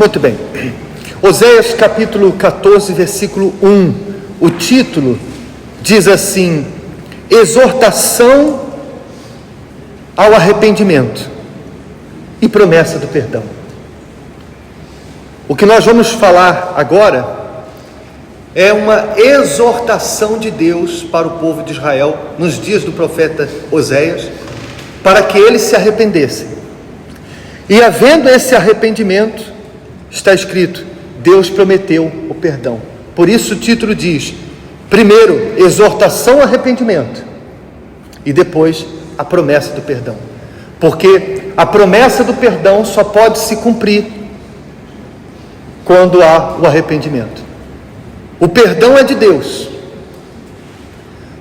Muito bem. Oséias capítulo 14, versículo 1. O título diz assim: exortação ao arrependimento e promessa do perdão. O que nós vamos falar agora é uma exortação de Deus para o povo de Israel nos dias do profeta Oséias, para que eles se arrependessem. E havendo esse arrependimento, está escrito, Deus prometeu o perdão. Por isso o título diz, primeiro, exortação ao arrependimento, e depois a promessa do perdão. Porque a promessa do perdão só pode se cumprir quando há o arrependimento. O perdão é de Deus,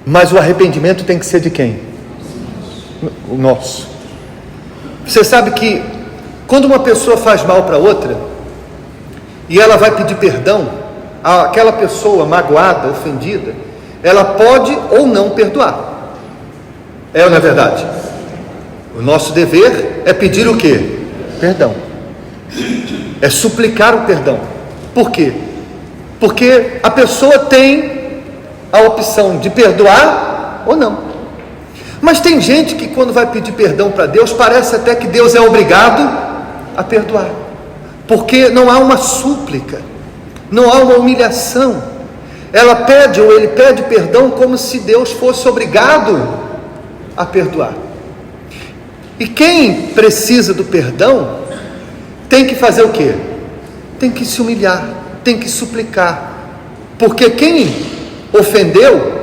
mas o arrependimento tem que ser de quem? O nosso. Você sabe que quando uma pessoa faz mal para outra e ela vai pedir perdão, aquela pessoa magoada, ofendida, ela pode ou não perdoar. É ou não é verdade? O nosso dever é pedir o quê? Perdão. É suplicar o perdão. Por quê? Porque a pessoa tem a opção de perdoar ou não. Mas tem gente que quando vai pedir perdão para Deus, parece até que Deus é obrigado a perdoar. Porque não há uma súplica, não há uma humilhação. Ela pede ou ele pede perdão como se Deus fosse obrigado a perdoar. E quem precisa do perdão tem que fazer o quê? Tem que se humilhar, tem que suplicar, porque quem ofendeu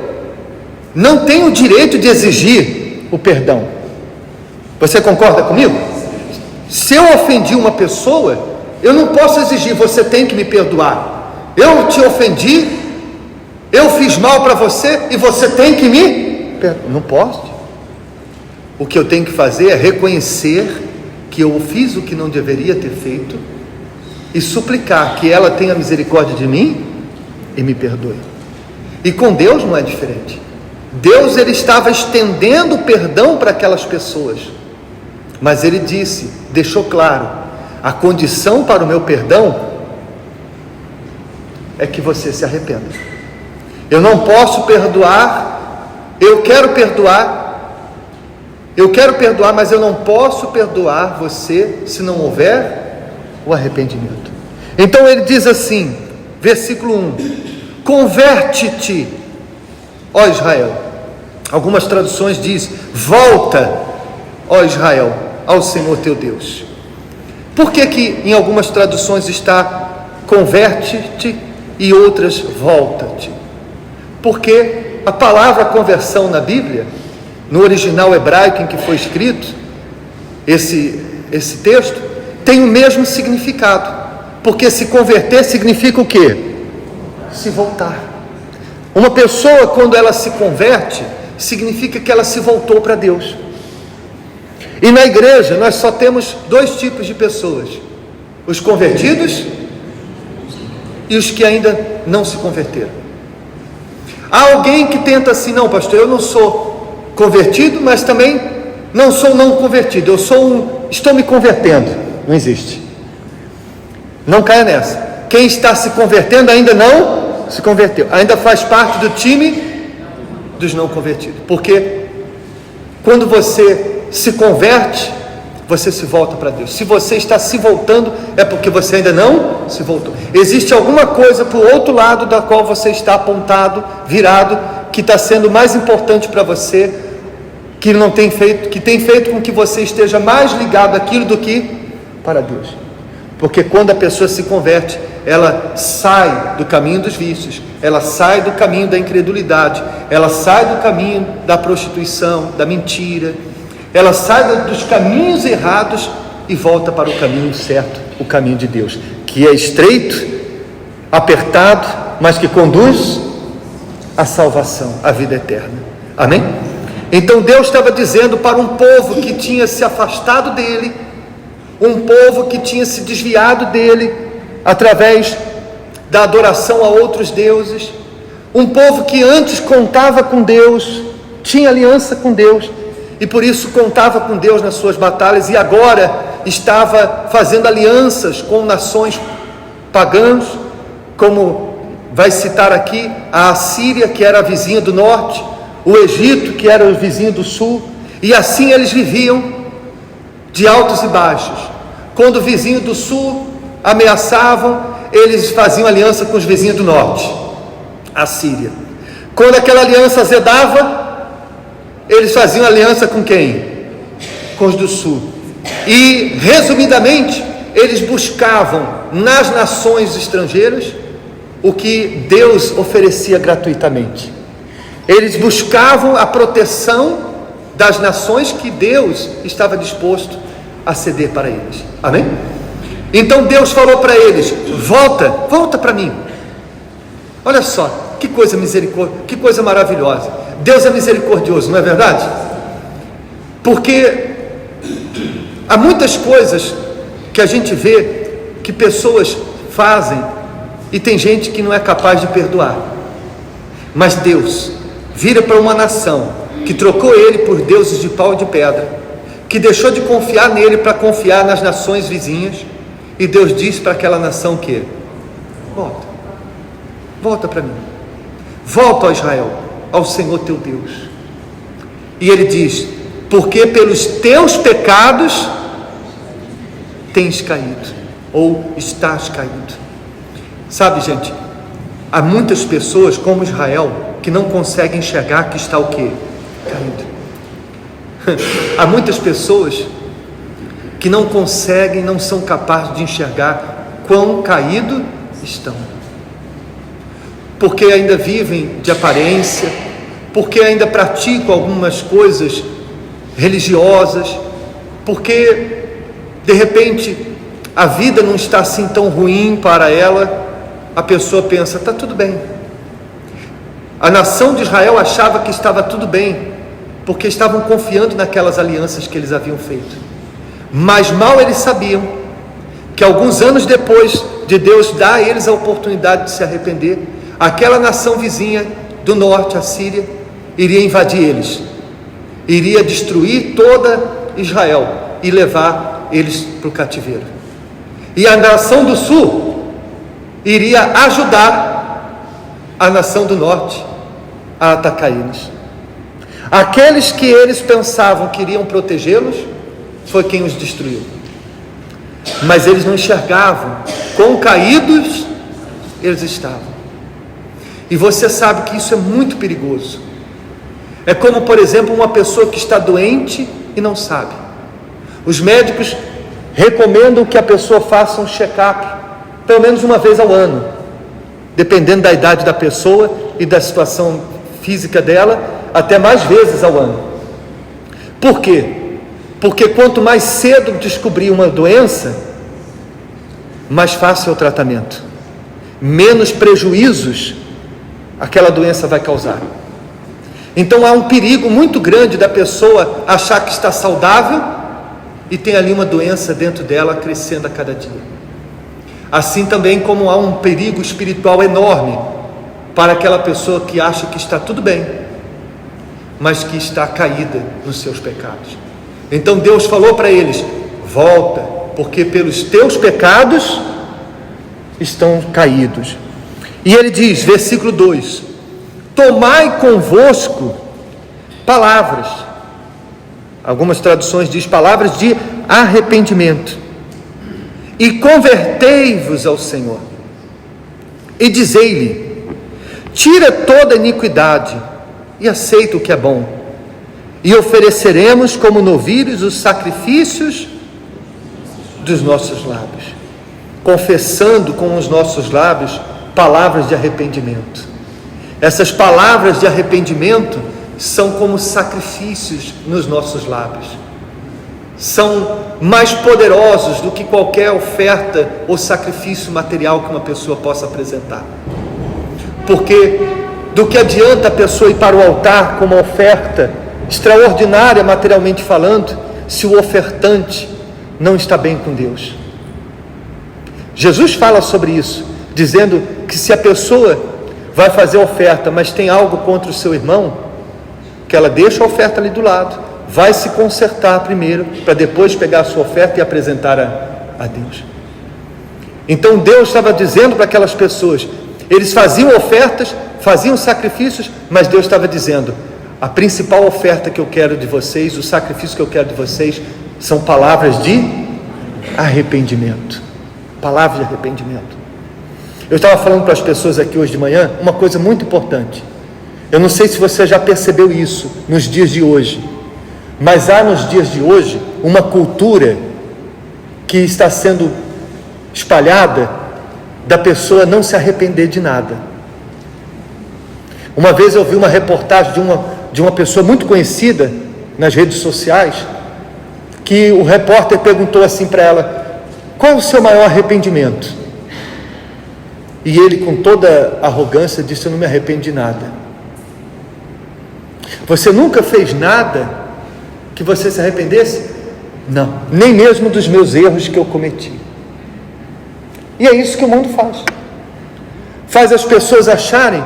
não tem o direito de exigir o perdão. Você concorda comigo? Se eu ofendi uma pessoa, eu não posso exigir, você tem que me perdoar. Eu te ofendi, eu fiz mal para você e você tem que me perdoar. Não posso. O que eu tenho que fazer é reconhecer que eu fiz o que não deveria ter feito e suplicar que ela tenha misericórdia de mim e me perdoe. E com Deus não é diferente. Deus, ele estava estendendo o perdão para aquelas pessoas, mas ele disse, deixou claro, a condição para o meu perdão é que você se arrependa. Eu não posso perdoar, eu quero perdoar, mas eu não posso perdoar você se não houver o arrependimento. Então ele diz assim, versículo 1, converte-te, ó Israel. Algumas traduções diz, volta, ó Israel, ao Senhor teu Deus. Por que que em algumas traduções está converte-te e outras volta-te? Porque a palavra conversão na Bíblia, no original hebraico em que foi escrito esse texto, tem o mesmo significado, porque se converter significa o quê? Se voltar. Uma pessoa, quando ela se converte, significa que ela se voltou para Deus. E na igreja nós só temos dois tipos de pessoas: os convertidos e os que ainda não se converteram. Há alguém que tenta assim, não pastor, eu não sou convertido, mas também não sou não convertido, estou me convertendo. Não existe. Não caia nessa. Quem está se convertendo ainda não se converteu, ainda faz parte do time dos não convertidos, porque quando você se converte, você se volta para Deus. Se você está se voltando, é porque você ainda não se voltou. Existe alguma coisa para o outro lado da qual você está apontado, virado, que está sendo mais importante para você, que tem feito com que você esteja mais ligado àquilo do que para Deus. Porque quando a pessoa se converte, ela sai do caminho dos vícios, ela sai do caminho da incredulidade, ela sai do caminho da prostituição, da mentira, ela sai dos caminhos errados e volta para o caminho certo, o caminho de Deus, que é estreito, apertado, mas que conduz à salvação, à vida eterna. Amém? Então Deus estava dizendo para um povo que tinha se afastado dele, um povo que tinha se desviado dele através da adoração a outros deuses, um povo que antes contava com Deus, tinha aliança com Deus e por isso contava com Deus nas suas batalhas, e agora estava fazendo alianças com nações pagãs, como vai citar aqui a Assíria, que era a vizinha do norte, o Egito, que era o vizinho do sul, e assim eles viviam de altos e baixos. Quando o vizinho do sul ameaçavam, eles faziam aliança com os vizinhos do norte, a Síria. Quando aquela aliança azedava, eles faziam aliança com quem? Com os do sul. E, resumidamente, eles buscavam nas nações estrangeiras o que Deus oferecia gratuitamente. Eles buscavam a proteção das nações que Deus estava disposto a ceder para eles. Amém? Então Deus falou para eles: volta para mim. Olha só, que coisa misericórdia, que coisa maravilhosa. Deus é misericordioso, não é verdade? Porque há muitas coisas que a gente vê que pessoas fazem e tem gente que não é capaz de perdoar. Mas Deus vira para uma nação que trocou ele por deuses de pau e de pedra, que deixou de confiar nele para confiar nas nações vizinhas, e Deus diz para aquela nação que: volta para mim, volta, ó Israel, ao Senhor teu Deus. E ele diz: porque pelos teus pecados tens caído, ou estás caído. Sabe, gente, há muitas pessoas como Israel que não conseguem enxergar que está o quê? Caído. Há muitas pessoas que não conseguem, não são capazes de enxergar quão caído estão, porque ainda vivem de aparência, porque ainda praticam algumas coisas religiosas, porque de repente a vida não está assim tão ruim para ela. A pessoa pensa: está tudo bem. A nação de Israel achava que estava tudo bem, porque estavam confiando naquelas alianças que eles haviam feito. Mas mal eles sabiam que alguns anos depois de Deus dar a eles a oportunidade de se arrepender, aquela nação vizinha do norte, a Síria, iria invadir eles, iria destruir toda Israel e levar eles para o cativeiro. E a nação do sul iria ajudar a nação do norte a atacar eles. Aqueles que eles pensavam que iriam protegê-los foi quem os destruiu. Mas eles não enxergavam quão caídos eles estavam. E você sabe que isso é muito perigoso. É como, por exemplo, uma pessoa que está doente e não sabe. Os médicos recomendam que a pessoa faça um check-up pelo menos uma vez ao ano, dependendo da idade da pessoa e da situação física dela, até mais vezes ao ano. Por quê? Porque quanto mais cedo descobrir uma doença, mais fácil é o tratamento, menos prejuízos aquela doença vai causar. Então há um perigo muito grande da pessoa achar que está saudável e tem ali uma doença dentro dela crescendo a cada dia. Assim também como há um perigo espiritual enorme para aquela pessoa que acha que está tudo bem, mas que está caída nos seus pecados. Então Deus falou para eles: volta, porque pelos teus pecados estão caídos. E ele diz, versículo 2: tomai convosco palavras, algumas traduções diz palavras de arrependimento, e convertei-vos ao Senhor, e dizei-lhe: tira toda iniquidade e aceita o que é bom, e ofereceremos como novilhos os sacrifícios dos nossos lábios, confessando com os nossos lábios palavras de arrependimento. Essas palavras de arrependimento são como sacrifícios nos nossos lábios, são mais poderosos do que qualquer oferta ou sacrifício material que uma pessoa possa apresentar. Porque do que adianta a pessoa ir para o altar com uma oferta extraordinária materialmente falando, se o ofertante não está bem com Deus? Jesus fala sobre isso, dizendo que se a pessoa vai fazer a oferta, mas tem algo contra o seu irmão, que ela deixa a oferta ali do lado, vai se consertar primeiro, para depois pegar a sua oferta e apresentar a Deus. Então Deus estava dizendo para aquelas pessoas, eles faziam ofertas, faziam sacrifícios, mas Deus estava dizendo, a principal oferta que eu quero de vocês, o sacrifício que eu quero de vocês, são palavras de arrependimento. Palavras de arrependimento. Eu estava falando para as pessoas aqui hoje de manhã, uma coisa muito importante. Eu não sei se você já percebeu isso nos dias de hoje, mas há nos dias de hoje uma cultura que está sendo espalhada da pessoa não se arrepender de nada. Uma vez eu vi uma reportagem de uma pessoa muito conhecida nas redes sociais, que o repórter perguntou assim para ela, qual é o seu maior arrependimento? E ele, com toda arrogância, disse, eu não me arrependo de nada. Você nunca fez nada que você se arrependesse? Não, nem mesmo dos meus erros que eu cometi. E é isso que o mundo faz. Faz as pessoas acharem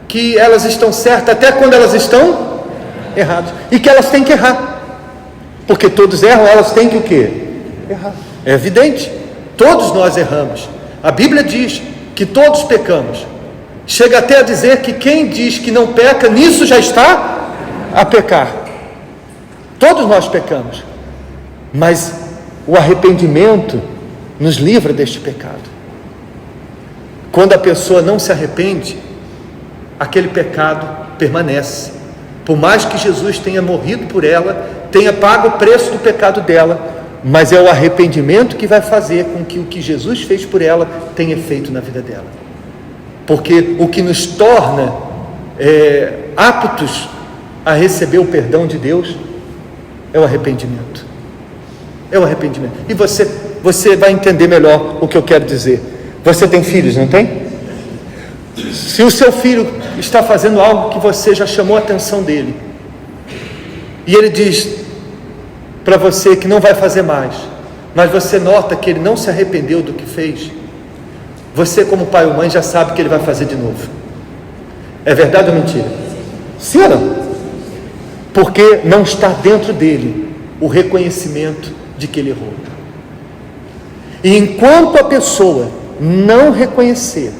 que elas estão certas, até quando elas estão erradas. E que elas têm que errar. Porque todos erram, elas têm que o quê? Errar. É evidente. Todos nós erramos. A Bíblia diz que todos pecamos. Chega até a dizer que quem diz que não peca, nisso já está a pecar. Todos nós pecamos. Mas o arrependimento nos livra deste pecado. Quando a pessoa não se arrepende, aquele pecado permanece. Por mais que Jesus tenha morrido por ela, tenha pago o preço do pecado dela, mas é o arrependimento que vai fazer com que o que Jesus fez por ela tenha efeito na vida dela. Porque o que nos torna aptos a receber o perdão de Deus é o arrependimento. É o arrependimento. E você vai entender melhor o que eu quero dizer. Você tem filhos, não tem? Se o seu filho está fazendo algo que você já chamou a atenção dele, e ele diz para você que não vai fazer mais, mas você nota que ele não se arrependeu do que fez, você, como pai ou mãe, já sabe que ele vai fazer de novo. É verdade ou mentira? Sim ou não? Porque não está dentro dele o reconhecimento de que ele errou. E enquanto a pessoa não reconhecer,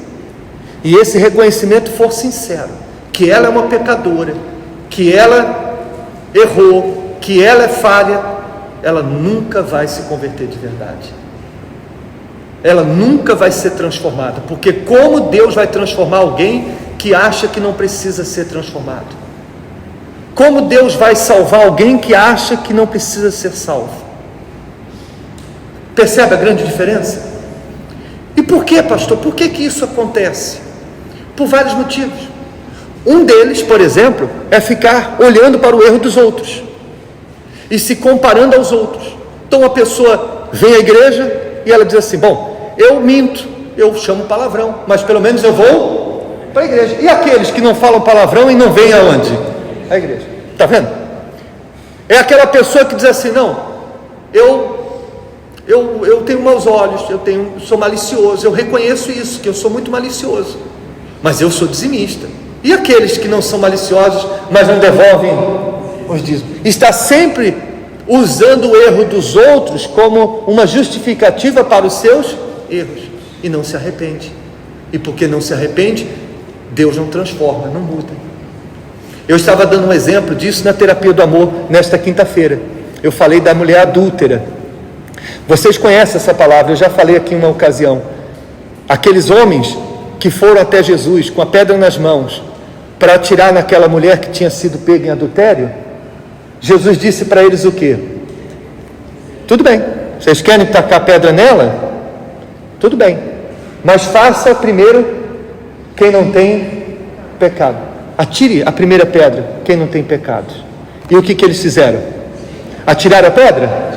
e esse reconhecimento for sincero, que ela é uma pecadora, que ela errou, que ela é falha, ela nunca vai se converter de verdade. Ela nunca vai ser transformada, porque como Deus vai transformar alguém que acha que não precisa ser transformado? Como Deus vai salvar alguém que acha que não precisa ser salvo? Percebe a grande diferença? E por que, pastor? Por que isso acontece? Por vários motivos. Um deles, por exemplo, é ficar olhando para o erro dos outros e se comparando aos outros. Então a pessoa vem à igreja e ela diz assim, bom, eu minto, eu chamo palavrão, mas pelo menos eu vou para a igreja. E aqueles que não falam palavrão e não vêm aonde? A igreja. Está vendo? É aquela pessoa que diz assim, não, eu tenho maus olhos, sou malicioso, eu reconheço isso, que eu sou muito malicioso, mas eu sou dizimista. E aqueles que não são maliciosos, mas não devolvem os dízimos? Está sempre usando o erro dos outros como uma justificativa para os seus erros, e não se arrepende. E porque não se arrepende, Deus não transforma, não muda. Eu estava dando um exemplo disso na terapia do amor nesta quinta-feira. Eu falei da mulher adúltera. Vocês conhecem essa palavra, eu já falei aqui em uma ocasião. Aqueles homens que foram até Jesus com a pedra nas mãos para atirar naquela mulher que tinha sido pega em adultério, Jesus disse para eles o quê? Tudo bem, vocês querem tacar pedra nela? Tudo bem, mas faça primeiro quem não tem pecado. Atire a primeira pedra quem não tem pecado. E o que eles fizeram? Atiraram a pedra?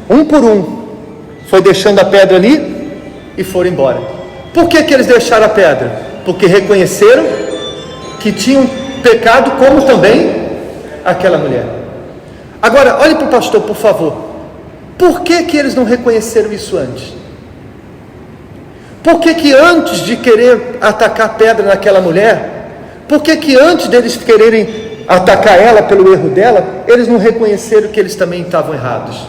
Um por um, foi deixando a pedra ali e foram embora. Por que eles deixaram a pedra? Porque reconheceram que tinham pecado, como também aquela mulher. Agora, olhe para o pastor, por favor. Por que eles não reconheceram isso antes? Por que antes de querer atacar pedra naquela mulher, por que antes deles quererem atacar ela pelo erro dela, eles não reconheceram que eles também estavam errados,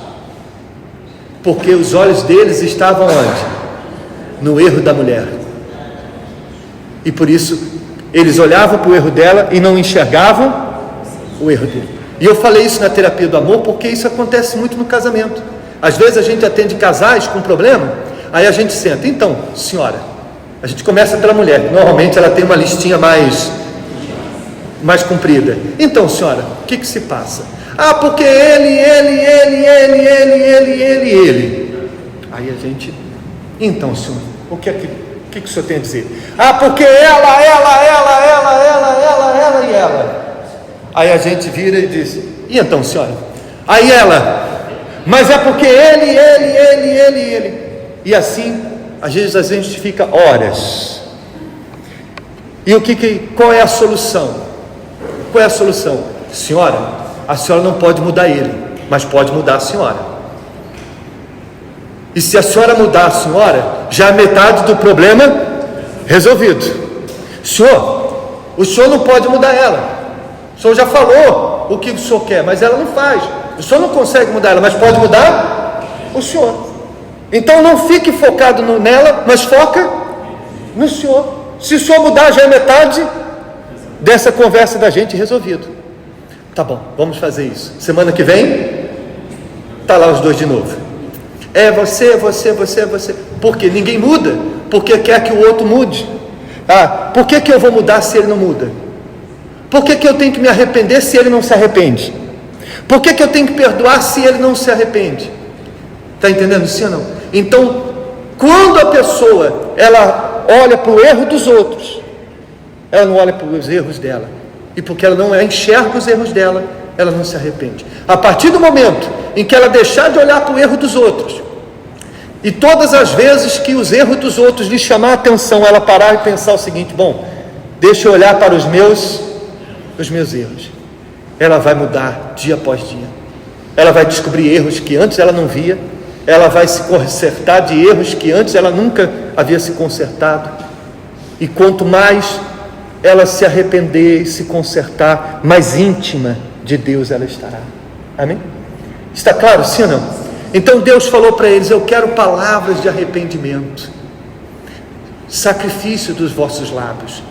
porque os olhos deles estavam onde? No erro da mulher, e por isso eles olhavam para o erro dela e não enxergavam o erro dele. E eu falei isso na terapia do amor, porque isso acontece muito no casamento. Às vezes a gente atende casais com problema, aí a gente senta, então, senhora, a gente começa pela mulher, normalmente ela tem uma listinha mais comprida. Então, senhora, o que se passa? Ah, porque ele. Aí a gente, então, senhor, o que o senhor tem a dizer? Ah, porque ela e ela. Aí a gente vira e diz, e então, senhora? Aí ela, mas é porque ele. E assim, às vezes a gente fica horas. E qual é a solução? Qual é a solução? Senhora, a senhora não pode mudar ele, mas pode mudar a senhora. E se a senhora mudar a senhora, já é metade do problema resolvido. O senhor não pode mudar ela. O senhor já falou o que o senhor quer, mas ela não faz. O senhor não consegue mudar ela, mas pode mudar o senhor. Então não fique focado nela, mas foca no senhor. Se o senhor mudar, já é metade dessa conversa da gente resolvido. Tá bom, vamos fazer isso. Semana que vem, tá lá os dois de novo. É você. Porque ninguém muda, porque quer que o outro mude. Ah, por que eu vou mudar se ele não muda? Por que eu tenho que me arrepender se ele não se arrepende? Por que eu tenho que perdoar se ele não se arrepende? Está entendendo sim ou não? Então, quando a pessoa, ela olha para o erro dos outros, ela não olha para os erros dela, e porque ela não enxerga os erros dela, ela não se arrepende. A partir do momento em que ela deixar de olhar para o erro dos outros, e todas as vezes que os erros dos outros lhe chamar a atenção, ela parar e pensar o seguinte, bom, deixa eu olhar para os meus erros, ela vai mudar dia após dia, ela vai descobrir erros que antes ela não via, ela vai se consertar de erros que antes ela nunca havia se consertado, e quanto mais ela se arrepender e se consertar, mais íntima de Deus ela estará. Amém? Está claro, sim ou não? Então Deus falou para eles, eu quero palavras de arrependimento, sacrifício dos vossos lábios,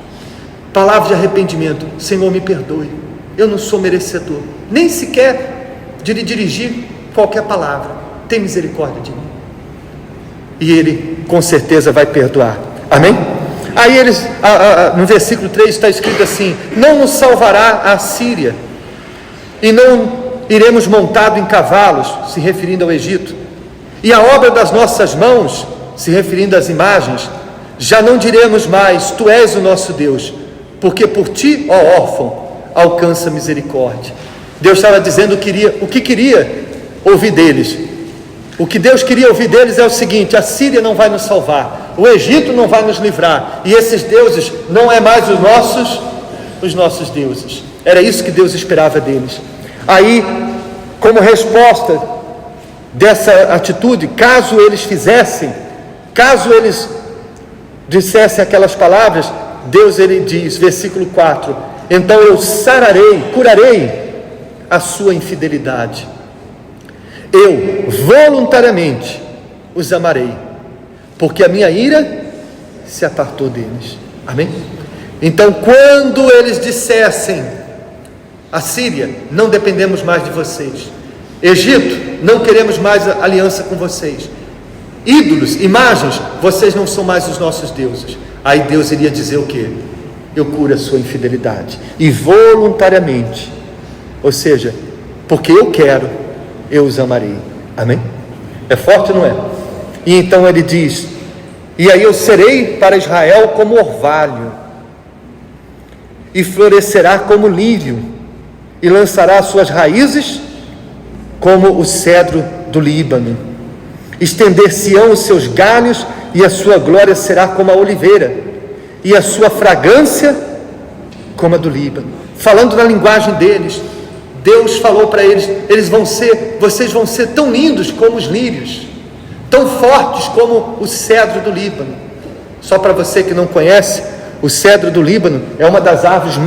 palavra de arrependimento. Senhor, me perdoe, eu não sou merecedor, nem sequer de lhe dirigir qualquer palavra, tem misericórdia de mim. E Ele com certeza vai perdoar. Amém? Aí eles, no versículo 3 está escrito assim, não nos salvará a Síria, e não iremos montado em cavalos, se referindo ao Egito, e a obra das nossas mãos, se referindo às imagens, já não diremos mais, tu és o nosso Deus, porque por ti, ó órfão, alcança misericórdia. Deus estava dizendo o que queria ouvir deles. O que Deus queria ouvir deles é o seguinte: a Síria não vai nos salvar, o Egito não vai nos livrar, e esses deuses não é mais os nossos deuses. Era isso que Deus esperava deles. Aí, como resposta dessa atitude, caso eles dissessem aquelas palavras, Deus, ele diz, versículo 4, então eu curarei a sua infidelidade, eu voluntariamente os amarei, porque a minha ira se apartou deles. Amém? Então, quando eles dissessem, a Síria, não dependemos mais de vocês, Egito, não queremos mais aliança com vocês, ídolos, imagens, vocês não são mais os nossos deuses, aí Deus iria dizer o quê? Eu curo a sua infidelidade, e voluntariamente, ou seja, porque eu quero, eu os amarei. Amém? É forte, não é? E então ele diz, e aí eu serei para Israel como orvalho, e florescerá como lírio, e lançará suas raízes como o cedro do Líbano, estender-se-ão os seus galhos, e a sua glória será como a oliveira, e a sua fragrância como a do Líbano. Falando na linguagem deles, Deus falou para eles, vocês vão ser tão lindos como os lírios, tão fortes como o cedro do Líbano. Só para você que não conhece, o cedro do Líbano é uma das árvores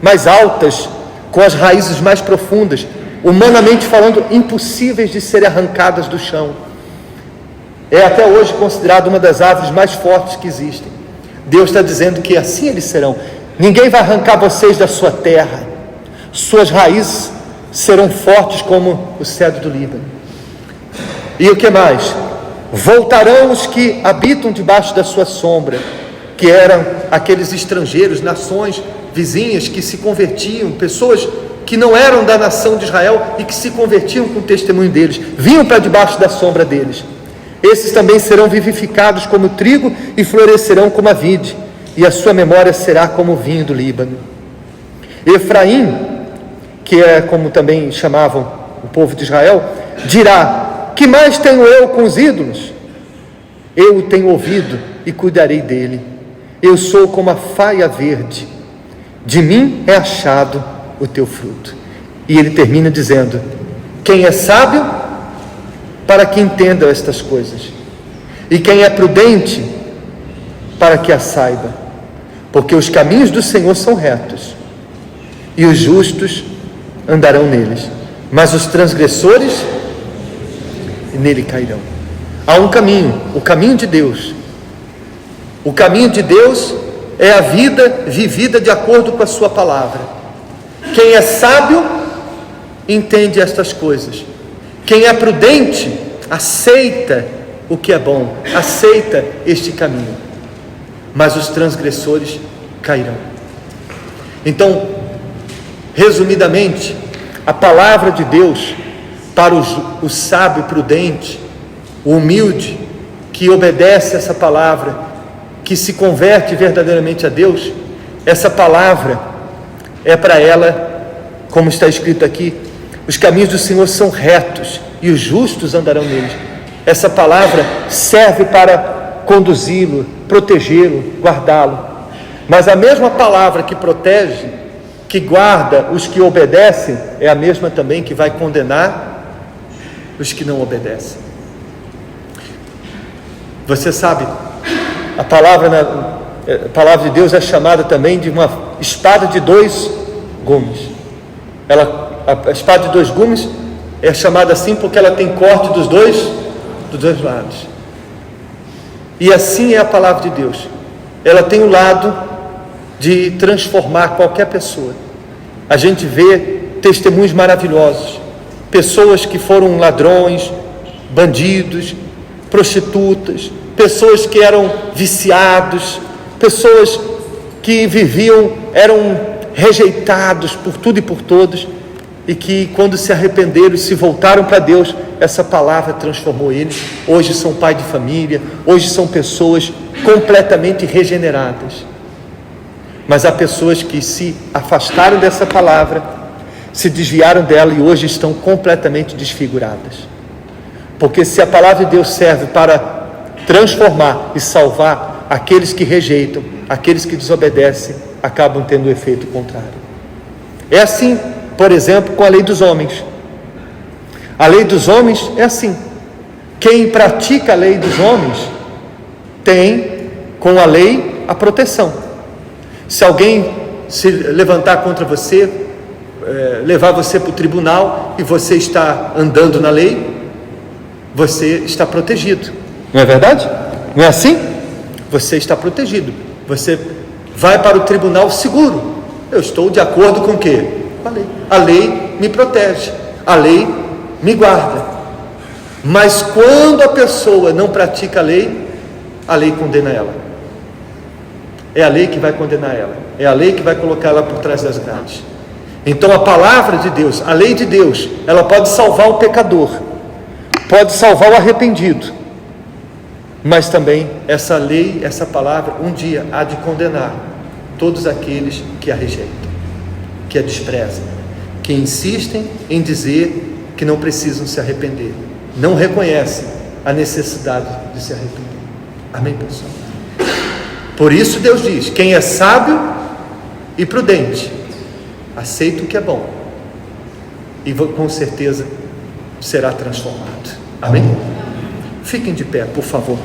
mais altas, com as raízes mais profundas, humanamente falando, impossíveis de serem arrancadas do chão. É até hoje considerado uma das árvores mais fortes que existem. Deus está dizendo que assim eles serão. Ninguém vai arrancar vocês da sua terra. Suas raízes serão fortes como o cedro do Líbano. E o que mais? Voltarão os que habitam debaixo da sua sombra, que eram aqueles estrangeiros, nações vizinhas que se convertiam, pessoas que não eram da nação de Israel e que se convertiam com o testemunho deles, vinham para debaixo da sombra deles. Esses também serão vivificados como trigo e florescerão como a vide, e a sua memória será como o vinho do Líbano. Efraim, que é como também chamavam o povo de Israel, dirá: que mais tenho eu com os ídolos? Eu o tenho ouvido e cuidarei dele. Eu sou como a faia verde, de mim é achado o teu fruto. E ele termina dizendo: quem é sábio, para que entenda estas coisas, e quem é prudente, para que a saiba, porque os caminhos do Senhor são retos, e os justos andarão neles, mas os transgressores nele cairão. Há um caminho, o caminho de Deus. O caminho de Deus é a vida vivida de acordo com a sua palavra. Quem é sábio entende estas coisas. Quem é prudente aceita o que é bom, aceita este caminho, mas os transgressores cairão. Então, resumidamente, a palavra de Deus para o sábio prudente, o humilde, que obedece essa palavra, que se converte verdadeiramente a Deus, essa palavra é para ela, como está escrito aqui: os caminhos do Senhor são retos e os justos andarão neles. Essa palavra serve para conduzi-lo, protegê-lo, guardá-lo. Mas a mesma palavra que protege, que guarda os que obedecem, é a mesma também que vai condenar os que não obedecem. Você sabe, a palavra de Deus é chamada também de uma espada de dois gumes. A espada de dois gumes é chamada assim porque ela tem corte dos dois lados. E assim é a palavra de Deus. Ela tem o lado de transformar qualquer pessoa. A gente vê testemunhos maravilhosos, pessoas que foram ladrões, bandidos, prostitutas, pessoas que eram viciados, pessoas que viviam, eram rejeitados por tudo e por todos, e que quando se arrependeram e se voltaram para Deus, essa palavra transformou eles. Hoje são pai de família, hoje são pessoas completamente regeneradas. Mas há pessoas que se afastaram dessa palavra, se desviaram dela e hoje estão completamente desfiguradas. Porque se a palavra de Deus serve para transformar e salvar, aqueles que rejeitam, aqueles que desobedecem, acabam tendo o efeito contrário. É assim, por exemplo, com a lei dos homens. A lei dos homens é assim: quem pratica a lei dos homens tem com a lei a proteção. Se alguém se levantar contra você, levar você para o tribunal e você está andando na lei, você está protegido. Não é verdade? Não é assim? Você está protegido. Você vai para o tribunal seguro. Eu estou de acordo com o quê? Com a lei. A lei me protege. A lei me guarda. Mas quando a pessoa não pratica a lei condena ela. É a lei que vai condenar ela. É a lei que vai colocar ela por trás das grades. Então a palavra de Deus, a lei de Deus, ela pode salvar o pecador, pode salvar o arrependido, mas também essa lei, essa palavra, um dia há de condenar todos aqueles que a rejeitam, que a desprezam, que insistem em dizer que não precisam se arrepender, não reconhecem a necessidade de se arrepender. Amém, pessoal? Por isso Deus diz: quem é sábio e prudente, aceita o que é bom, e com certeza será transformado. Amém? Fiquem de pé, por favor.